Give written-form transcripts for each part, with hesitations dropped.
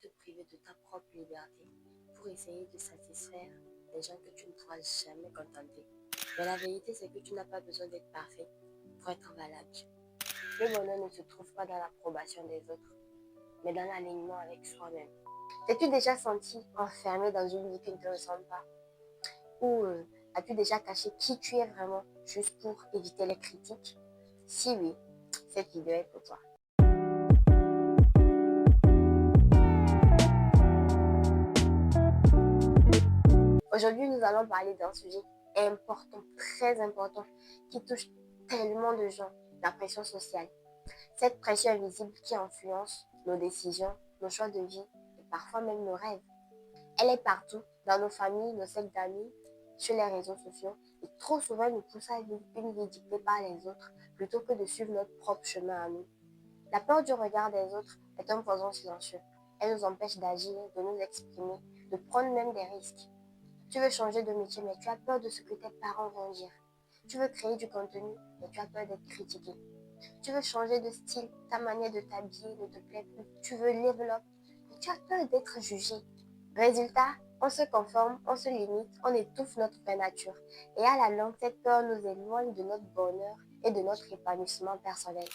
te priver de ta propre liberté pour essayer de satisfaire des gens que tu ne pourras jamais contenter? Mais la vérité, c'est que tu n'as pas besoin d'être parfait pour être valable. Le bonheur ne se trouve pas dans l'approbation des autres, mais dans l'alignement avec soi-même. T'es-tu déjà senti enfermé dans une vie qui ne te ressemble pas? Ou as-tu déjà caché qui tu es vraiment juste pour éviter les critiques? Si oui, cette vidéo est pour toi. Aujourd'hui, nous allons parler d'un sujet important, très important, qui touche tellement de gens, la pression sociale. Cette pression invisible qui influence nos décisions, nos choix de vie et parfois même nos rêves. Elle est partout, dans nos familles, nos cercles d'amis, sur les réseaux sociaux et trop souvent nous pousse à vivre une vie dictée par les autres plutôt que de suivre notre propre chemin à nous. La peur du regard des autres est un poison silencieux. Elle nous empêche d'agir, de nous exprimer, de prendre même des risques. Tu veux changer de métier, mais tu as peur de ce que tes parents vont dire. Tu veux créer du contenu, mais tu as peur d'être critiqué. Tu veux changer de style, ta manière de t'habiller ne te plaît plus. Tu veux level up, mais tu as peur d'être jugé. Résultat, on se conforme, on se limite, on étouffe notre vraie nature. Et à la longue, cette peur nous éloigne de notre bonheur et de notre épanouissement personnel.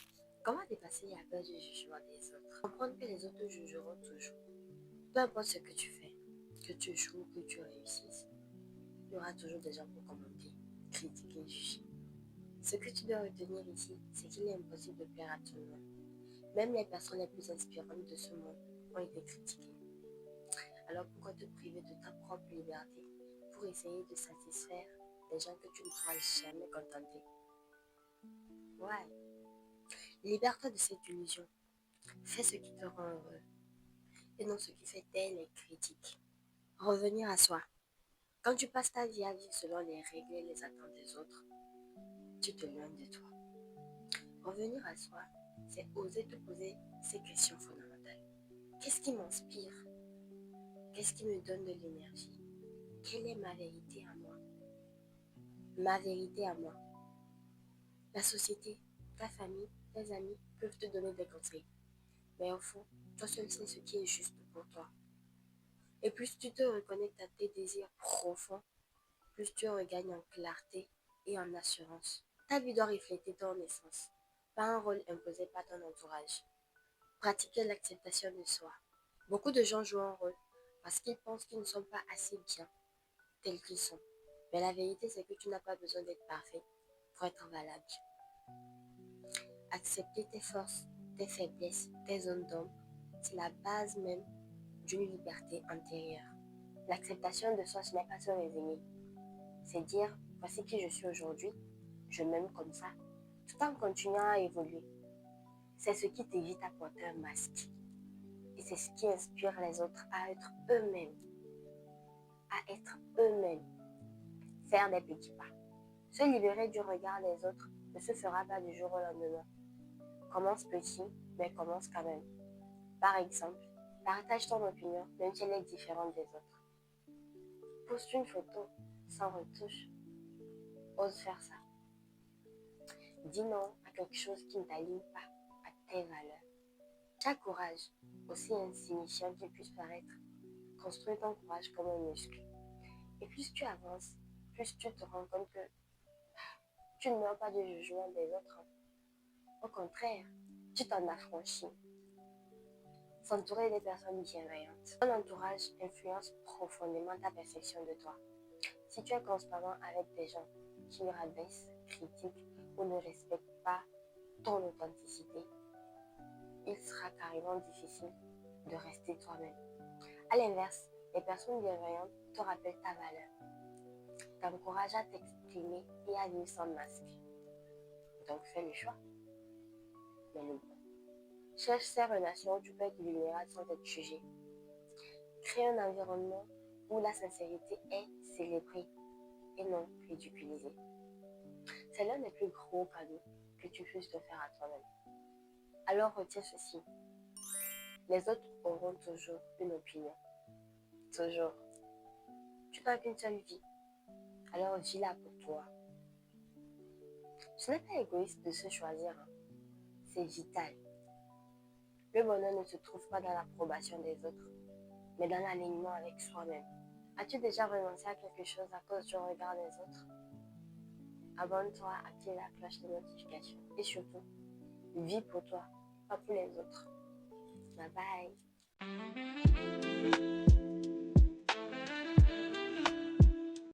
Comment dépasser la peur du jugement des autres? Comprendre que les autres te jugeront toujours. Peu importe ce que tu fais, que tu échoues ou que tu réussisses, il y aura toujours des gens pour commenter, critiquer, juger. Ce que tu dois retenir ici, c'est qu'il est impossible de plaire à tout le monde. Même les personnes les plus inspirantes de ce monde ont été critiquées. Alors pourquoi te priver de ta propre liberté pour essayer de satisfaire des gens que tu ne pourras jamais contenter? Ouais. Libère-toi de cette illusion. Fais ce qui te rend heureux et non ce qui fait taire les critiques. Revenir à soi. Quand tu passes ta vie à vivre selon les règles et les attentes des autres, tu te loin de toi. Revenir à soi, c'est oser te poser ces questions fondamentales. Qu'est-ce qui m'inspire? Qu'est-ce qui me donne de l'énergie? Quelle est ma vérité à moi? Ma vérité à moi. La société, ta famille, tes amis peuvent te donner des conseils. Mais au fond, toi seul sais ce qui est juste pour toi. Et plus tu te reconnectes à tes désirs profonds, plus tu regagnes en clarté et en assurance. Ta vie doit refléter ton essence, pas un rôle imposé par ton entourage. Pratiquer l'acceptation de soi. Beaucoup de gens jouent un rôle parce qu'ils pensent qu'ils ne sont pas assez bien tels qu'ils sont. Mais la vérité, c'est que tu n'as pas besoin d'être parfait pour être valable. Accepter tes forces, tes faiblesses, tes zones d'ombre, c'est la base même d'une liberté intérieure. L'acceptation de soi, ce n'est pas se résigner. C'est dire, voici qui je suis aujourd'hui, je m'aime comme ça, tout en continuant à évoluer. C'est ce qui t'évite à porter un masque. Et c'est ce qui inspire les autres à être eux-mêmes. À être eux-mêmes. Faire des petits pas. Se libérer du regard des autres ne se fera pas du jour au lendemain. Commence petit, mais commence quand même. Par exemple, partage ton opinion, même si elle est différente des autres. Poste une photo sans retouche. Ose faire ça. Dis non à quelque chose qui ne t'aligne pas à tes valeurs. Chaque courage, aussi insignifiant qu'il puisse paraître, construis ton courage comme un muscle. Et plus tu avances, plus tu te rends compte que tu ne meurs pas du jugement des autres. Au contraire, tu t'en affranchis. S'entourer des personnes bienveillantes. Ton entourage influence profondément ta perception de toi. Si tu es constamment avec des gens qui rabaissent, critiquent ou ne respectent pas ton authenticité, il sera carrément difficile de rester toi-même. À l'inverse, les personnes bienveillantes te rappellent ta valeur, t'encouragent à t'exprimer et à vivre sans masque. Donc fais le choix, mais le bon. Cherche ces relations où tu peux être vulnérable sans être jugé. Crée un environnement où la sincérité est célébrée et non ridiculisée. C'est l'un des plus gros cadeaux que tu puisses te faire à toi-même. Alors retiens ceci. Les autres auront toujours une opinion. Toujours. Tu n'as qu'une seule vie. Alors vis-la pour toi. Ce n'est pas égoïste de se choisir. Hein. C'est vital. Le bonheur ne se trouve pas dans l'approbation des autres, mais dans l'alignement avec soi-même. As-tu déjà renoncé à quelque chose à cause du regard des autres? Abonne-toi, active la cloche de notification et surtout, vis pour toi, pas pour les autres. Bye bye.